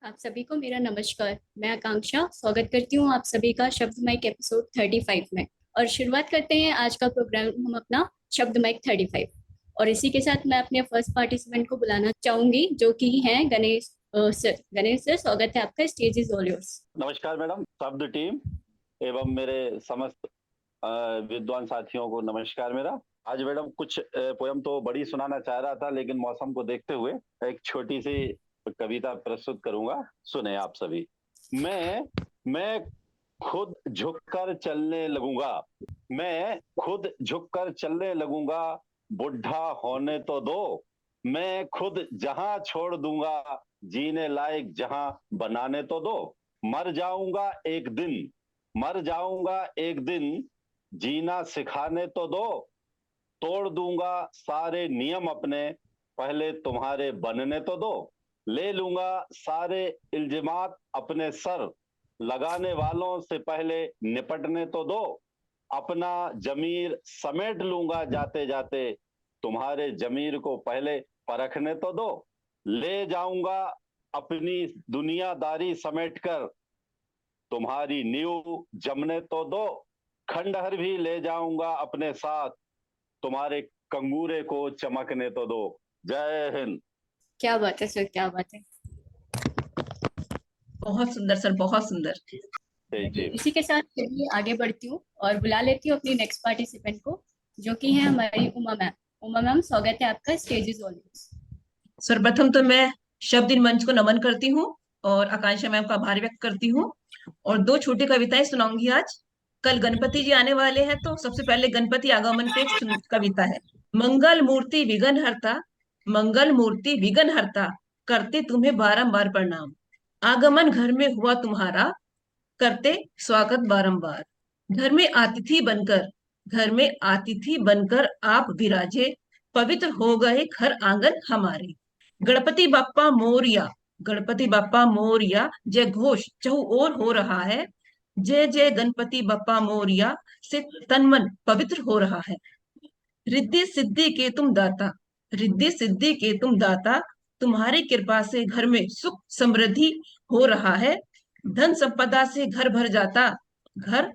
आप सभी को मेरा नमस्कार। मैं आकांक्षा स्वागत करती हूँ आप सभी का शब्द माइक एपिसोड 35 में। और शुरुआत करते हैं आज का प्रोग्राम हम अपना शब्द माइक 35। और इसी के साथ मैं अपने फर्स्ट पार्टिसिपेंट को बुलाना चाहूंगी जो कि हैं गणेश सर। गणेश सर, स्वागत है आपका, स्टेज इज ऑल योर्स। नमस्कार मैडम, शब्द टीम एवं मेरे समस्त विद्वान साथियों को नमस्कार मेरा। आज मैडम कुछ पोयम तो बड़ी सुनाना चाह रहा था, लेकिन मौसम को देखते हुए एक छोटी सी कविता प्रस्तुत करूंगा। सुने आप सभी। मैं खुद झुककर चलने लगूंगा, मैं खुद झुककर चलने लगूंगा, बुढ़ा होने तो दो। मैं खुद जहां छोड़ दूंगा, जीने लायक जहां बनाने तो दो। मर जाऊंगा एक दिन, मर जाऊंगा एक दिन, जीना सिखाने तो दो। तोड़ दूंगा सारे नियम अपने, पहले तुम्हारे बनने तो दो। ले लूंगा सारे इल्जिमात अपने सर, लगाने वालों से पहले निपटने तो दो। अपना जमीर समेट लूंगा जाते जाते, तुम्हारे जमीर को पहले परखने तो दो। ले जाऊंगा अपनी दुनियादारी समेट कर, तुम्हारी नींव जमने तो दो। खंडहर भी ले जाऊंगा अपने साथ, तुम्हारे कंगूरे को चमकने तो दो। जय हिंद। क्या बात है सर, क्या बात है। बहुत सुंदर सर, बहुत सुंदर। जी। इसी के साथ चलिए आगे बढ़ती हूँ और बुला लेती हूँ अपनी नेक्स्ट पार्टिसिपेंट को जो कि है हमारी उमा मैम। उमा मैम, स्वागत है आपका, स्टेज इज ऑल योर्स। सर्वप्रथम तो मैं शब्द इन मंच को नमन करती हूँ और आकांक्षा मैम का आभार व्यक्त करती हूँ और दो छोटी कविताएं सुनाऊंगी आज। कल गणपति जी आने वाले हैं, तो सबसे पहले गणपति आगमन पे एक कविता है। मंगल मूर्ति विघ्न हरता, मंगल मूर्ति विघ्न हरता, करते तुम्हें बारंबार प्रणाम। आगमन घर में हुआ तुम्हारा, करते स्वागत बारंबार। घर में अतिथि बनकर, घर में अतिथि बनकर आप विराजे, पवित्र हो गए घर आंगन हमारे। गणपति बप्पा मोरिया, गणपति बप्पा मोरिया, जय घोष चहु ओर हो रहा है। जय जय गणपति बप्पा मोरिया से तन मन पवित्र हो रहा है। रिद्धि सिद्धि के तुम दाता, रिद्धि सिद्धि के तुम दाता, तुम्हारी कृपा से घर में सुख समृद्धि हो रहा है। धन संपदा से घर भर जाता, घर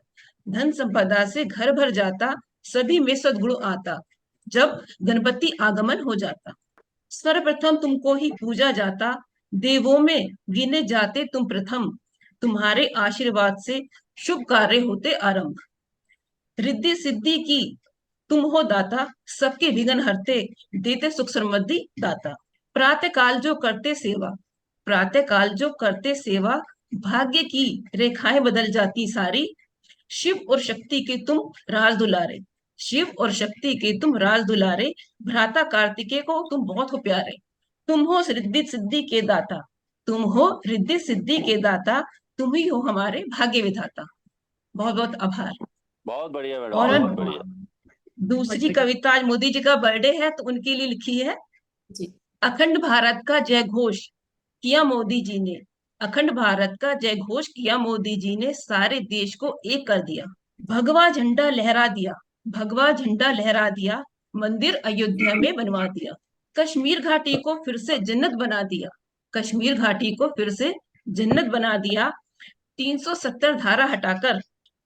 धन संपदा से घर भर जाता, सभी में सद्गुण आता, जब गणपति आगमन हो जाता। सर्वप्रथम तुमको ही पूजा जाता, देवों में गिने जाते तुम प्रथम, तुम्हारे आशीर्वाद से शुभ कार्य होते आरंभ। रिद्धि सिद्धि की तुम हो दाता, सबके विघ्न हरते, देते सुख समृद्धि दाता। प्रातः काल जो करते सेवा, प्रातः काल जो करते सेवा, भाग्य की रेखाएं बदल जाती सारी। शिव और शक्ति के तुम राज दुलारे, शिव और शक्ति के तुम राज दुलारे, भ्राता कार्तिकेय को तुम बहुत हो प्यारे। तुम हो रिद्धि सिद्धि के दाता, तुम हो रिद्धि सिद्धि के दाता, तुम ही हो हमारे भाग्य विधाता। बहुत बहुत आभार। बहुत बढ़िया मैडम, और बहुत बढ़िया। दूसरी कविता, आज मोदी जी का बर्थडे है तो उनके लिए लिखी है जी। अखंड भारत का जय घोष किया मोदी जी ने, अखंड भारत का जय घोष किया मोदी जी ने, सारे देश को एक कर दिया। भगवा झंडा लहरा दिया, भगवा झंडा लहरा दिया, मंदिर अयोध्या में बनवा दिया। कश्मीर घाटी को फिर से जन्नत बना दिया, कश्मीर घाटी को फिर से जन्नत बना दिया। 370 धारा हटाकर,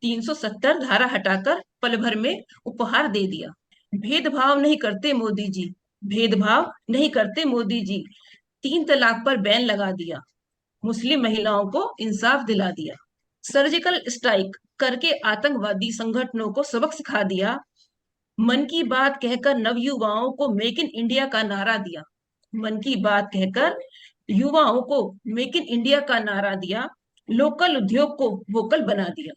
370 धारा हटाकर पल भर में उपहार दे दिया। भेदभाव नहीं करते मोदी जी, भेदभाव नहीं करते मोदी जी, 3 तलाक पर बैन लगा दिया, मुस्लिम महिलाओं को इंसाफ दिला दिया। सर्जिकल स्ट्राइक करके आतंकवादी संगठनों को सबक सिखा दिया। मन की बात कहकर नव युवाओं को मेक इन इंडिया का नारा दिया, मन की बात कहकर युवाओं को मेक इन इंडिया का नारा दिया। लोकल उद्योग को वोकल बना दिया।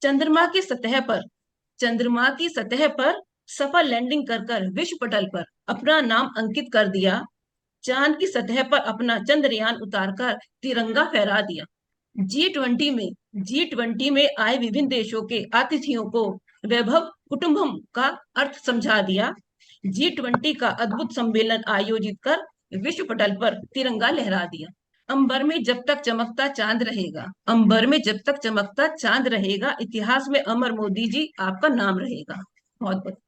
चंद्रमा की सतह पर, चंद्रमा की सतह पर सफल लैंडिंग कर कर विश्व पटल पर अपना नाम अंकित कर दिया। चांद की सतह पर अपना चंद्रयान उतारकर तिरंगा फहरा दिया। G20 में, G20 में आए विभिन्न देशों के अतिथियों को वैभव कुटुंबम का अर्थ समझा दिया। G20 का अद्भुत सम्मेलन आयोजित कर विश्व पटल पर तिरंगा लहरा दिया। अंबर में जब तक चमकता चांद रहेगा, अंबर में जब तक चमकता चांद रहेगा, इतिहास में अमर मोदी जी आपका नाम रहेगा। बहुत बहुत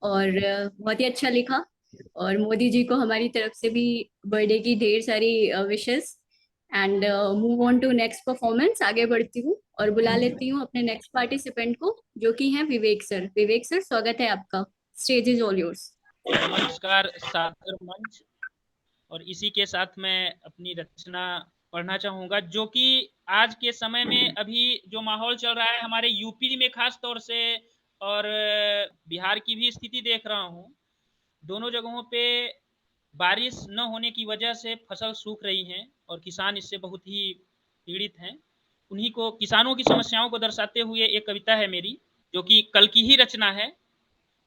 और बहुत ही अच्छा लिखा। और मोदी जी को हमारी तरफ से भी बर्थडे की ढेर सारी wishes. And move on to next performance. आगे बढ़ती हूँ और बुला लेती हूँ अपने नेक्स्ट पार्टिसिपेंट को, जो कि हैं विवेक सर। विवेक सर, स्वागत है आपका। Stage is all yours. नमस्कार सादर मंच। और इसी के साथ मैं अपनी रचना पढ़ना चाहूँगा, जो कि आज के समय में अभी जो माहौल चल रहा है हमारे यूपी में खास तौर से, और बिहार की भी स्थिति देख रहा हूँ। दोनों जगहों पे बारिश न होने की वजह से फसल सूख रही हैं और किसान इससे बहुत ही पीड़ित हैं। उन्हीं को, किसानों की समस्याओं को दर्शाते हुए एक कविता है मेरी, जो कि कल की ही रचना है,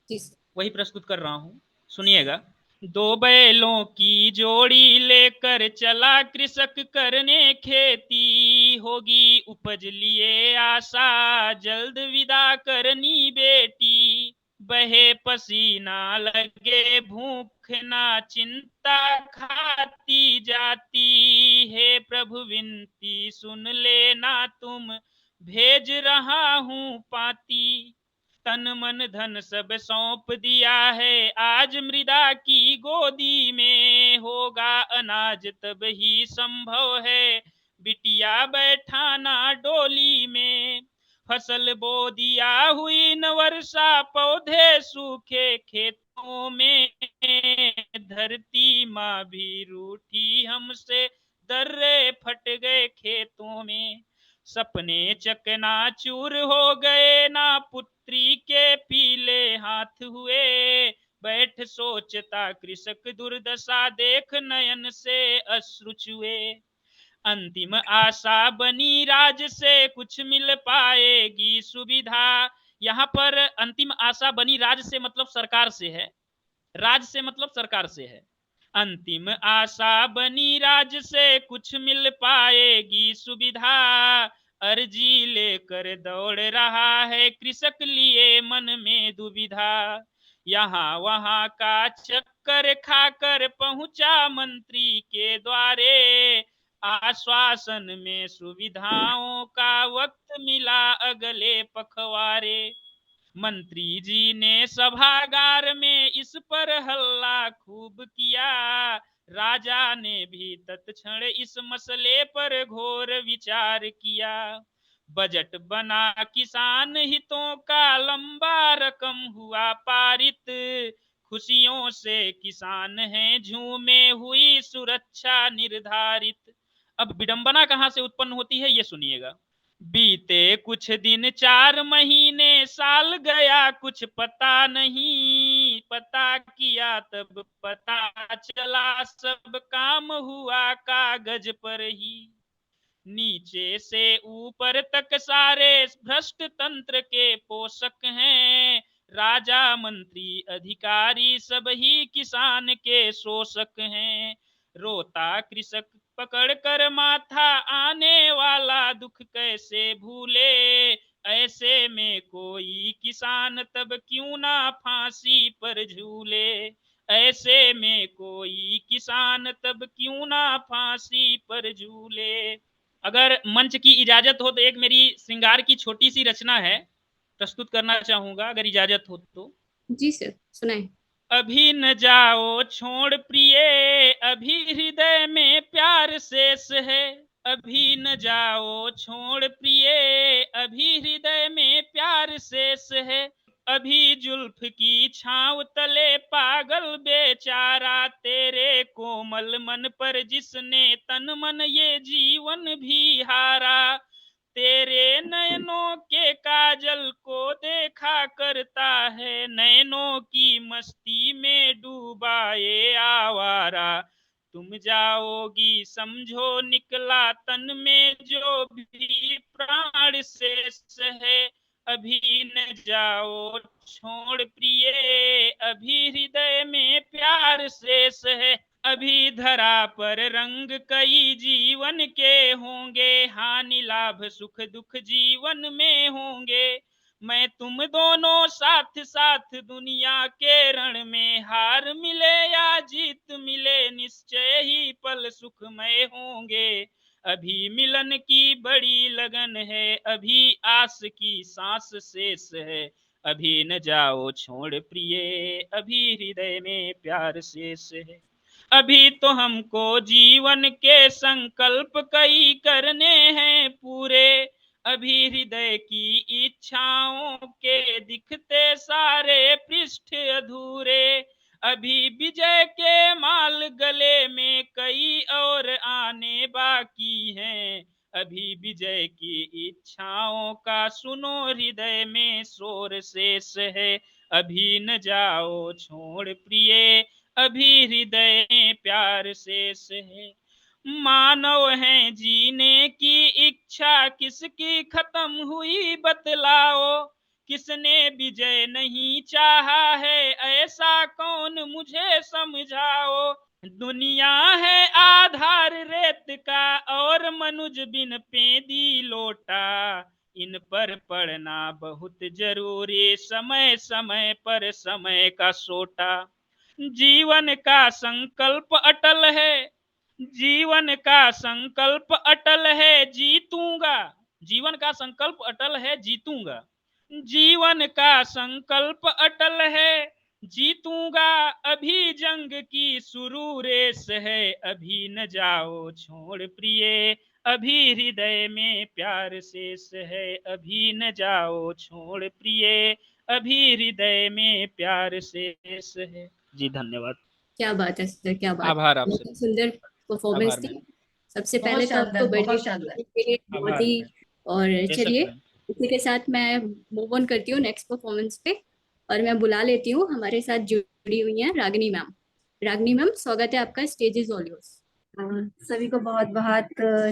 जी वही प्रस्तुत कर रहा हूँ। सुनिएगा। दो बैलों की जोड़ी लेकर चला कृषक करने खेती, होगी उपज लिए आशा जल्द विदा करनी बेटी। बहे पसीना लगे भूख ना चिंता खाती जाती, हे प्रभु विनती सुन लेना तुम भेज रहा हूँ पाती। तन मन धन सब सौंप दिया है आज मृदा की गोदी में, होगा अनाज तब ही संभव है बिटिया बैठाना डोली में। फसल बो दिया हुई न वर्षा पौधे सूखे खेतों में, धरती माँ भी रूठी हमसे दर्रे फट गए खेतों में। सपने चकनाचूर हो गए ना पुत्री के पीले हाथ हुए, बैठ सोचता कृषक दुर्दशा देख नयन से अश्रु छुए। अंतिम आशा बनी राज से कुछ मिल पाएगी सुविधा। यहाँ पर अंतिम आशा बनी राज से मतलब सरकार से है, राज से मतलब सरकार से है। अंतिम आशा बनी राज से कुछ मिल पाएगी सुविधा, अर्जी लेकर दौड़ रहा है कृषक लिए मन में दुविधा। यहाँ वहाँ का चक्कर खाकर पहुंचा मंत्री के द्वारे, आश्वासन में सुविधाओं का वक्त मिला अगले पखवारे। मंत्री जी ने सभागार में इस पर हल्ला खूब किया, राजा ने भी तत्क्षण इस मसले पर घोर विचार किया। बजट बना किसान हितों का लंबा रकम हुआ पारित, खुशियों से किसान हैं झूमे हुई सुरक्षा निर्धारित। अब विडंबना कहाँ से उत्पन्न होती है ये सुनिएगा। बीते कुछ दिन 4 महीने साल गया कुछ पता नहीं, पता किया तब पता चला सब काम हुआ कागज पर ही। नीचे से ऊपर तक सारे भ्रष्ट तंत्र के पोषक हैं, राजा मंत्री अधिकारी सब ही किसान के शोषक हैं। रोता कृषक पकड़ कर माथा आने वाला दुख कैसे भूले, ऐसे में कोई किसान तब क्यों ना फांसी पर झूले। ऐसे में कोई किसान तब क्यों ना फांसी पर झूले। अगर मंच की इजाजत हो तो एक मेरी श्रृंगार की छोटी सी रचना है, प्रस्तुत करना चाहूंगा अगर इजाजत हो तो। जी सर, सुनाए। अभी न जाओ छोड़ प्रिय, अभी हृदय में प्यार शेष है। अभी न जाओ छोड़ प्रिय, अभी हृदय में प्यार शेष है। अभी जुल्फ की छांव तले पागल बेचारा तेरे कोमल मन पर जिसने तन मन ये जीवन भी हारा। तेरे नयनों के काजल को देखा करता है, नयनों की मस्ती में डूबा ये आवारा। तुम जाओगी समझो निकला तन में जो भी प्राण शेष है। अभी न जाओ छोड़ प्रिय, अभी हृदय में प्यार शेष है। अभी धरा पर रंग कई जीवन के होंगे, हानि लाभ सुख दुख जीवन में होंगे। मैं तुम दोनों साथ साथ दुनिया के रण में, हार मिले या जीत मिले निश्चय ही पल सुखमय होंगे। अभी मिलन की बड़ी लगन है, अभी आस की सांस शेष है। अभी न जाओ छोड़ प्रिय, अभी हृदय में प्यार शेष है। अभी तो हमको जीवन के संकल्प कई करने हैं पूरे, अभी हृदय की इच्छाओं के दिखते सारे पृष्ठ अधूरे, अभी विजय के माल गले में कई और आने बाकी हैं, अभी विजय की इच्छाओं का सुनो हृदय में शोर शेष है, अभी न जाओ छोड़ प्रिय, अभी हृदय में प्यार शेष है। मानव है जीने की इच्छा किसकी खत्म हुई बतलाओ, किसने विजय नहीं चाहा है ऐसा कौन मुझे समझाओ, दुनिया है आधार रेत का और मनुज बिन पेदी लोटा, इन पर पढ़ना बहुत जरूरी समय समय पर समय का सोटा, जीवन का संकल्प अटल है, जीवन का संकल्प अटल है जीतूंगा, जीवन का संकल्प अटल है जीतूंगा, जीवन का संकल्प अटल है जीतूंगा, अभी जंग की शुरू रेस है, अभी न जाओ छोड़ प्रिय, अभी हृदय में प्यार शेष है, अभी न जाओ छोड़ प्रिय, अभी हृदय में प्यार शेष है। जी धन्यवाद। क्या बात है सर, क्या बात, आभार आपसे। बहुत सुंदर परफॉर्मेंस आभार थी। मैम। सबसे बहुत पहले तो शानदार, आपको बहुत बर्थडे शानदार। के लिए बहुत आभार ही, मैम। और बेशक चलिए मैम। इसी के साथ मैं मूव ऑन करती हूँ नेक्स्ट परफॉर्मेंस पे, और मैं बुला लेती हूँ, हमारे साथ जुड़ी हुई हैं रागिनी मैम। रागिनी मैम, स्वागत है आपका, स्टेज इज ऑल योर्स। सभी को बहुत बहुत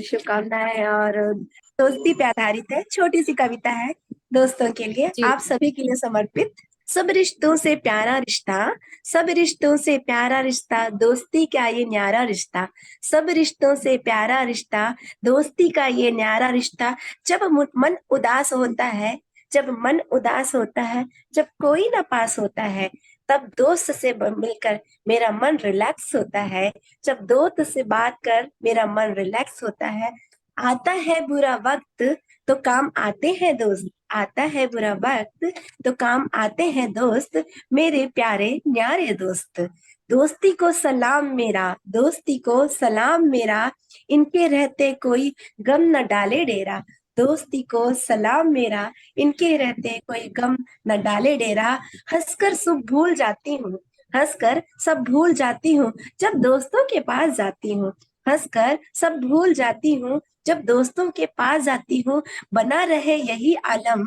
शुभकामनाएं, और दोस्ती पे आधारित है, छोटी सी कविता है दोस्तों के लिए, जी आप सभी के लिए समर्पित। सब रिश्तों से प्यारा रिश्ता, सब रिश्तों से प्यारा रिश्ता, दोस्ती का ये न्यारा रिश्ता, सब रिश्तों से प्यारा रिश्ता, दोस्ती का ये न्यारा रिश्ता। जब मन उदास होता है, जब मन उदास होता है, जब कोई ना पास होता है, तब दोस्त से मिलकर मेरा मन रिलैक्स होता है, जब दोस्त से बात कर मेरा मन रिलैक्स होता है। आता है बुरा वक्त तो काम आते हैं दोस्त, आता है बुरा वक्त तो काम आते हैं दोस्त, मेरे प्यारे न्यारे दोस्त। दोस्ती को सलाम मेरा, दोस्ती को सलाम मेरा, इनके रहते कोई गम न डाले डेरा। दोस्ती को सलाम मेरा, इनके रहते कोई गम न डाले डेरा। हंसकर सुख भूल जाती हूँ, हंसकर सब भूल जाती हूँ, जब दोस्तों के पास जाती हूँ। हंसकर सब भूल जाती हूँ, जब दोस्तों के पास जाती हूँ। बना रहे यही आलम,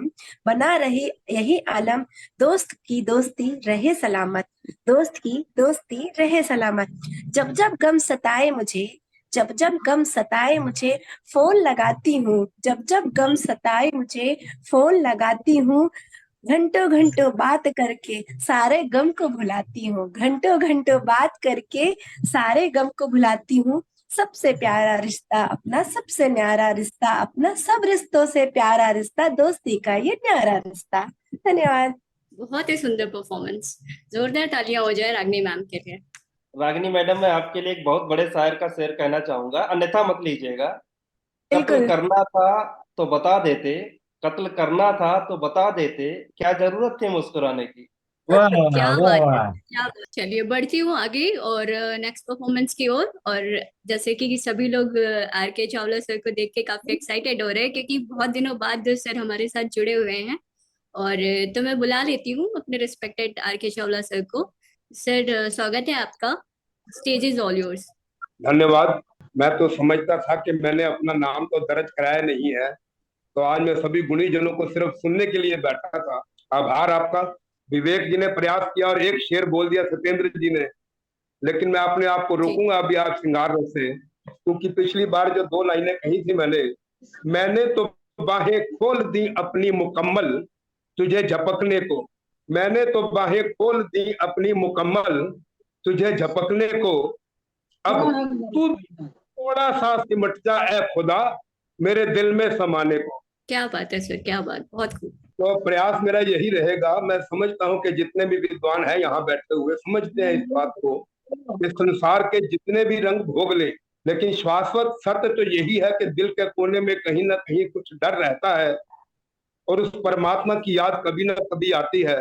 बना रहे यही आलम, दोस्त की दोस्ती रहे सलामत, दोस्त की दोस्ती रहे सलामत। जब जब गम सताए मुझे, जब जब गम सताए मुझे, फोन लगाती हूँ, जब जब गम सताए मुझे, फोन लगाती हूँ। घंटों घंटों बात करके सारे गम को भुलाती हूँ, घंटों घंटों बात करके सारे गम को भुलाती हूँ। सबसे प्यारा रिश्ता अपना, सबसे न्यारा रिश्ता अपना, सब रिश्तों से प्यारा रिश्ता, दोस्ती का ये न्यारा रिश्ता। धन्यवाद। बहुत ही सुंदर परफॉर्मेंस, जोरदार तालियां हो जाए रागिनी मैम के लिए। रागिनी मैडम, मैं आपके लिए एक बहुत बड़े शायर का शेर कहना चाहूंगा, अन्यथा मत लीजिएगा। कत्ल बिल्कुल। करना था तो बता देते, कत्ल करना था तो बता देते, क्या जरूरत थी मुस्कुराने की। वाह क्या वाह बात है, वाह। क्या बात। चलिए बढ़ती हूँ आगे और नेक्स्ट परफॉर्मेंस की ओर। और जैसे कि सभी लोग आर के चावला सर को देख के काफी एक्साइटेड हो रहे हैं, क्योंकि बहुत दिनों बाद सर हमारे साथ जुड़े हुए हैं। और तो मैं बुला लेती हूँ अपने रिस्पेक्टेड आर के चावला सर को। सर, स्वागत है आपका, स्टेज इज ऑल योर्स। धन्यवाद। मैं तो समझता था कि मैंने अपना नाम तो दर्ज कराया नहीं है, तो आज मैं सभी गुणीजनों को सिर्फ सुनने के लिए बैठा था। आभार आपका। विवेक जी ने प्रयास किया और एक शेर बोल दिया सत्येंद्र जी ने, लेकिन मैं अपने आप को रोकूंगा अभी आप श्रृंगार रस से, क्योंकि पिछली बार जो 2 लाइनें कही थी मैंने तो बाहें खोल दी अपनी मुकम्मल तुझे झपकने को, मैंने तो बाहें खोल दी अपनी मुकम्मल तुझे झपकने को। अब तू थोड़ा सा सिमट जा ए खुदा मेरे दिल में समाने को। क्या बात है सर, क्या बात, बहुत खूब। तो प्रयास मेरा यही रहेगा। मैं समझता हूँ कि जितने भी विद्वान हैं यहाँ बैठे हुए समझते हैं इस बात को, इस संसार के जितने भी रंग भोग ले, लेकिन शाश्वत सत्य तो यही है कि दिल के कोने में कहीं ना कहीं कुछ डर रहता है, और उस परमात्मा की याद कभी ना कभी आती है।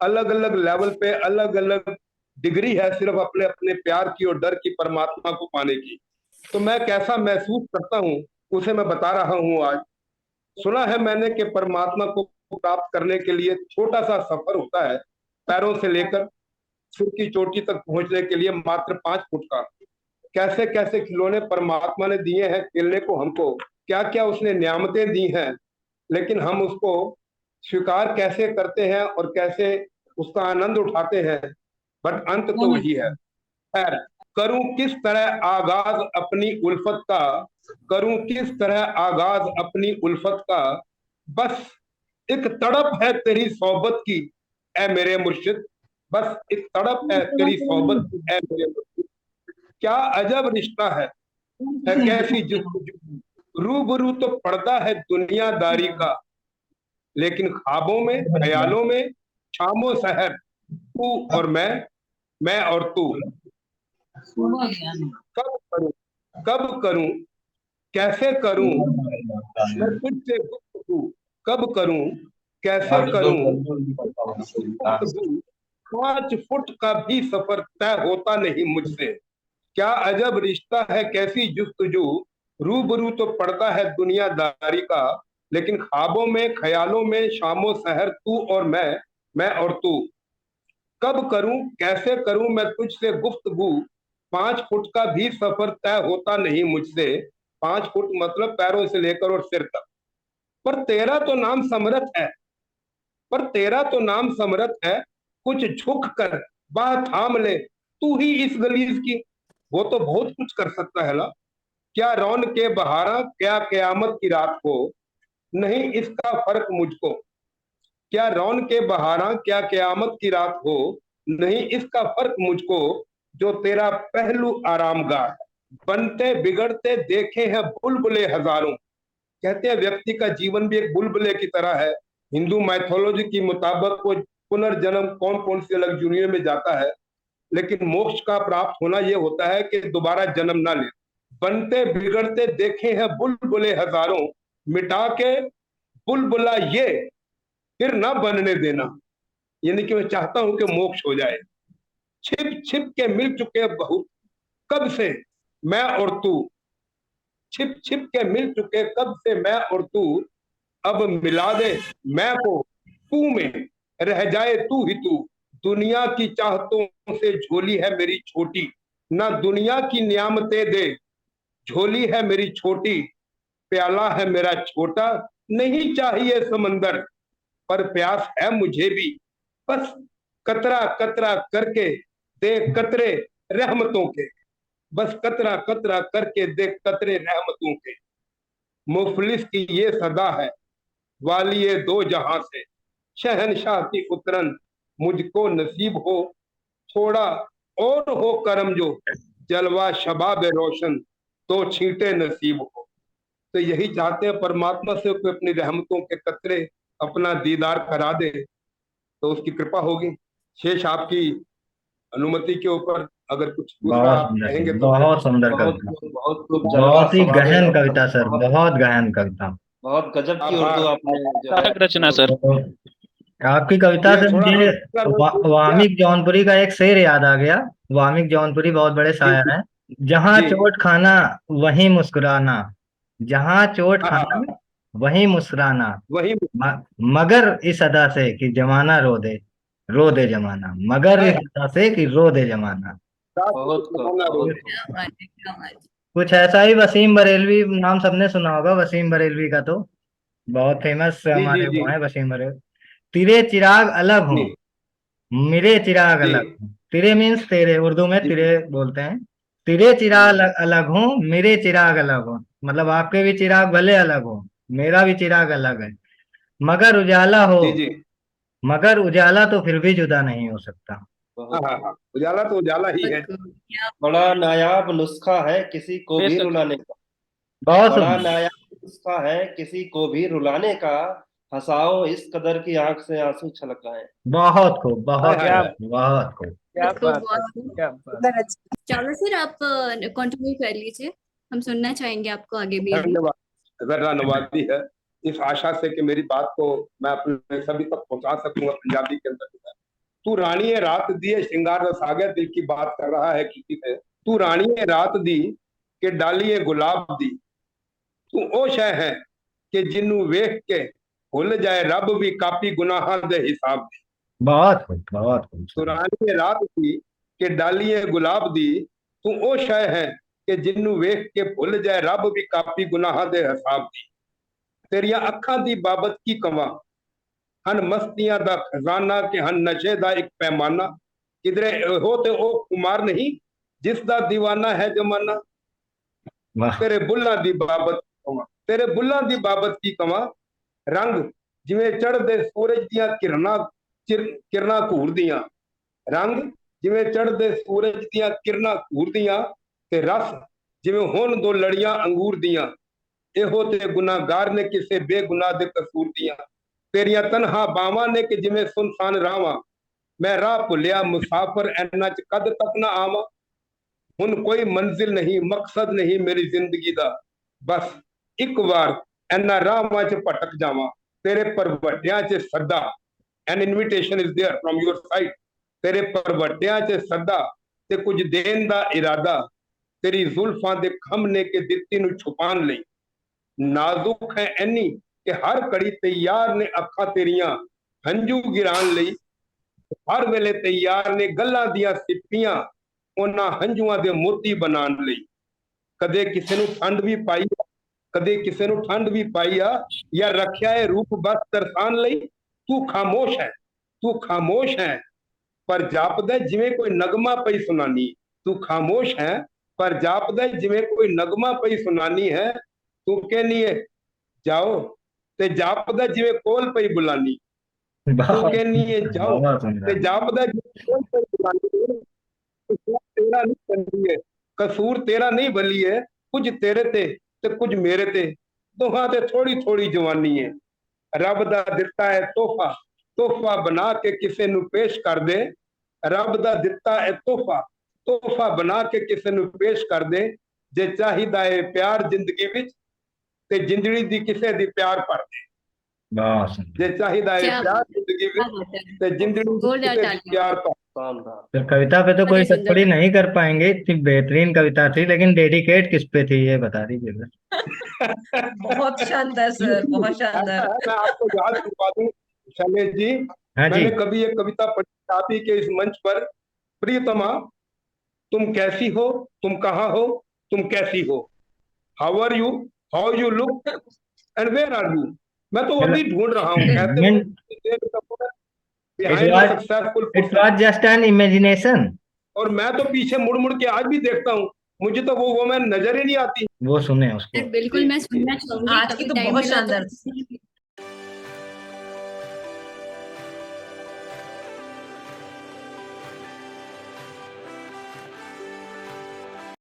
अलग अलग लेवल पे अलग अलग डिग्री है सिर्फ अपने अपने प्यार की और डर की परमात्मा को पाने की। तो मैं कैसा महसूस करता हूँ उसे मैं बता रहा हूँ आज। सुना है मैंने कि परमात्मा को प्राप्त करने के लिए छोटा सा सफर होता है, पैरों से लेकर सिर की चोटी तक पहुंचने के लिए मात्र 5 फुट का। कैसे कैसे खिलौने परमात्मा ने दिए हैं खेलने को हमको, क्या क्या उसने नियामतें दी हैं, लेकिन हम उसको स्वीकार कैसे करते हैं और कैसे उसका आनंद उठाते हैं। बट अंत तो वही है। खैर, करूं किस तरह आगाज अपनी उल्फत का, करूं किस तरह आगाज अपनी उल्फत का, बस एक तड़प है तेरी सोहबत की ऐ मेरे मुर्शिद, बस एक तड़प है तेरी सोहबत की ऐ मेरे मुर्शिद। क्या अजब रिश्ता है कैसी जुस्तजू, रूबरू तो पड़ता है दुनियादारी का, लेकिन ख्वाबों में ख्यालों में शामो सहर तू और मैं और तू। कब करूं कैसे करूं मैं तुझसे गुफ्तगू, कब करूं कैसे करूं गुफ्तगू, 5 फुट का भी सफर तय होता नहीं मुझसे। क्या अजब रिश्ता है कैसी जुस्तजू, रूबरू तो पड़ता है दुनियादारी का, लेकिन ख्वाबों में ख्यालों में शामो सहर तू और मैं और तू। कब करूं कैसे करूं मैं तुझसे गुफ्तगू, 5 फुट का भी सफर तय होता नहीं मुझसे। 5 फुट मतलब पैरों से लेकर और सिर तक। पर तेरा तो नाम समरथ है, पर तेरा तो नाम समरथ है, कुछ झुक कर बाह थाम ले तू ही इस गलीज की। वो तो बहुत कुछ कर सकता है ना, क्या रौन के बहारा क्या कयामत की रात को, नहीं इसका फर्क मुझको। क्या रौन के बहारा क्या कयामत की रात हो, नहीं इसका फर्क मुझको, जो तेरा पहलू आरामगाह। बनते बिगड़ते देखे हैं बुलबुले हजारों, कहते हैं व्यक्ति का जीवन भी एक बुलबुले की तरह है। हिंदू मैथोलॉजी के मुताबिक वो पुनर्जन्म कौन कौन सी अलग दुनिया में जाता है, लेकिन मोक्ष का प्राप्त होना यह होता है कि दोबारा जन्म ना ले। बनते बिगड़ते देखे हैं बुलबुले हजारों, मिटा के बुलबुला ये फिर ना बनने देना। यानी कि मैं चाहता हूं कि मोक्ष हो जाए। छिप छिप के मिल चुके बहुत कब से मैं और तू, छिप छिप के मिल चुके कब से मैं और तू, अब मिला दे मैं को तू में, रह जाए तू ही तू। दुनिया की चाहतों से झोली है मेरी छोटी, ना दुनिया की नियामतें दे, झोली है मेरी छोटी, प्याला है मेरा छोटा, नहीं चाहिए समंदर, पर प्यास है मुझे भी, बस कतरा कतरा करके दे कतरे रहमतों के, बस कतरा कतरा करके दे कतरे रहमतों के। मुफलिस की ये सदा है वालिए दो जहां से, शहनशाह की उतरन मुझको नसीब हो, थोड़ा और हो करम जो जलवा शबाब रोशन, तो छींटे नसीब हो। तो यही चाहते हैं परमात्मा से कोई अपनी रहमतों के कतरे अपना दीदार करा दे तो उसकी कृपा होगी। शेष आपकी अनुमति के ऊपर अगर कुछ दूसरा बहुत आप सुंदर कहेंगे सर, तो बहुत सुंदर बहुत कविता, बहुत खूब बहुत जलवा ही शबाब गहन रोशन, कविता सर, बहुत बहुत गहन कविता। बहुत गजब की आभार। उर्दू आपने जो है सार्थक रचना सर। तो आपकी कविता ये से थोड़ा मुझे हम वाल्मीकि जौनपुरी का एक शेर याद आ गया। वाल्मीकि जौनपुरी बहुत बड़े शायर हैं। जहाँ जी। चोट खाना वहीं मुस्कुराना, जहाँ चोट हाँ, खाना हाँ, वहीं मुस्कुराना, वही मगर इस अदा से कि जमाना रो दे जमाना, मगर है। इस अदा से कि रो दे जमाना। बहुत खूब, बहुत खूब। क्या बात है, क्या बात है। कुछ ऐसा ही वसीम बरेलवी, नाम सबने सुना होगा वसीम बरेलवी का, तो बहुत फेमस जी जी हमारे जी वो हैं वसीम बरेलवी। तिरे चिराग अलग हूँ, जी मेरे चिराग जी अलग हूँ। तिरे मीन्स तेरे, उर्दू में जी तिरे बोलते हैं। तिरे चिराग अलग, अलग हूँ, मेरे चिराग अलग हूँ, मतलब आपके भी चिराग भले अलग हो, मेरा भी चिराग अलग है। मगर उजाला हो, जी जी। मगर उजाला तो फिर भी जुदा नहीं हो सकता। हाँ बहुत हाँ हाँ, उजाला तो उजाला ही है। क्या बड़ा नायाब नुस्खा है किसी को भी बेशक। रुलाने का, बहुत बड़ा सुंदर, नायाब नुस्खा है किसी को भी रुलाने का, हंसाओ इस कदर की आंख से आंसू छलकाए। बहुत खूब, बहुत हाय हाय खूब, हाय। बहुत खूब। क्या इसको बात है, बहुत क्या बात। चलो सर, आप कंटिन्यू कर लीजिए, हम सुनना चाहेंगे आपको आगे भी अभी। धन्यवाद, धन्यवादी है। इस आशा से कि मेरी बात को मैं अपने सभी तक पहुंचा सकूंगा पंजाबी के अंदर। तू रानी है रात दी है श्रृंगार रस आ गया, दिल की बात कर रहा है किसी से। तू रानी है रात दी के डाली है गुलाब दी, तू ओ शह है कि जिन्नू वेख के भुल जाए रब भी कापी गुनाहां दे हिसाब दी। बहुत खूब, बहुत खूब। तू रानी है रात दी के डाली है गुलाब दी, तू ओ शह है कि जिन्नू वेख के भुल जाए रब भी कापी गुनाहां दे हिसाब दी। तेरिया अखां दी बाबत की कवां, हन मस्तियां दा खजाना के हन नशे दा एक पैमाना, किधरे हो ते ओ कुमार नहीं जिस दा दीवाना है जमाना। वाह, तेरे बुल्लां दी बाबत कवां, तेरे बुल्लां दी बाबत की कवां, रंग जिवें चढ़दे सूरज दियां किरणां घूरदियां, रंग जिवें चढ़दे सूरज दियां किरणां घूरदियां, ते रस जिवें होन दो लड़ियां अंगूर दियां, एहो ते गुनाहगार ने किसे बेगुनाह दे कसूर दियां। तेरिया तनहा बावां ने कि जिवें सुनसान रावां, मैं राह भुलिया मुसाफिर ऐना च कद तक ना आवां। हुन कोई मंजिल नहीं मकसद नहीं मेरी जिंदगी दा, बस एक बार ऐना रावां च भटक जावां। तेरे परवड्डियां च सदा, an invitation is there from your side. तेरे परवड्डियां च सदा ते कुछ देन दा इरादा, तेरी जुल्फां दे खम ने के दित्ती नूं छुपान लई। नाजुक है एनी कि हर घड़ी तैयार ने अखां तेरियां हंझू गिरान लई, हर वेले तैयार ने गल्लां दियां सिप्पियां उन्हां हंझूआं दे मोती बनान लई। कदे किसे नूं ठंड भी पाई आ, कदे किसे नूं ठंड भी पाई आ, या रखिया है रूप बस तरसान लई। तू खामोश है, तू खामोश है पर जापदा जिवें कोई नगमा पई सुनानी। तू खामोश है पर जापदा जिवें कोई नगमा पई सुनानी है। तू कहनी है जाओ ते जापदा जिवें कोल पई बुलानी। तू बहुत, कहनी है जाओ बहुत ते सुंदर। जापदा जिवें कोल पई बुलानी। कसूर तेरा नहीं बली है, कसूर तेरा नहीं बली है, कुछ तेरे ते कुछ मेरे ते, दोहां ते थोड़ी थोड़ी जवानी है। रब दा दिता है तोहफा, तोहफा बना के किसे नूं पेश कर दे। रब दा दिता है तोहफा, तोहफा बना के किसे नूं पेश कर दे। जे चाहिदा है प्यार जिंदगी विच ते जिंदड़ी दी किसे दी प्यार भर दे। बहुत सुंदर। जे चाहिदा है क्या प्यार जिंदगी क्या विच बात है, ते जिंदड़ी दी जोरदार किसे दी तालियां। प्यार भर तो कविता पे तो कोई अरे सुंदर। टिप्पणी नहीं कर पाएंगे, इतनी बेहतरीन कविता थी, लेकिन डेडिकेट किस पे थी ये बता दीजिएगा। बहुत शानदार सर, बहुत ऐसा शानदार। है, मैं आपको याद करवा दूं शैलेश जी, हाँ जी। मैंने कभी एक कविता पढ़ी आप ही के इस मंच पर। प्रियतमा तुम कैसी हो, तुम कहाँ हो, तुम कैसी हो, how are you, how you look and where are you. मैं तो अभी ढूंढ रहा हूँ कहते हो It behind was, successful it was just an imagination. और मैं तो पीछे मुड़ मुड़ के आज भी देखता हूँ, मुझे तो वो वोमेन नजर ही नहीं आती। वो सुने उसको। सर बिल्कुल मैं सुनना चाहूंगी, आज की कभी तो टाइम बहुत मिला तो शानदार। किसी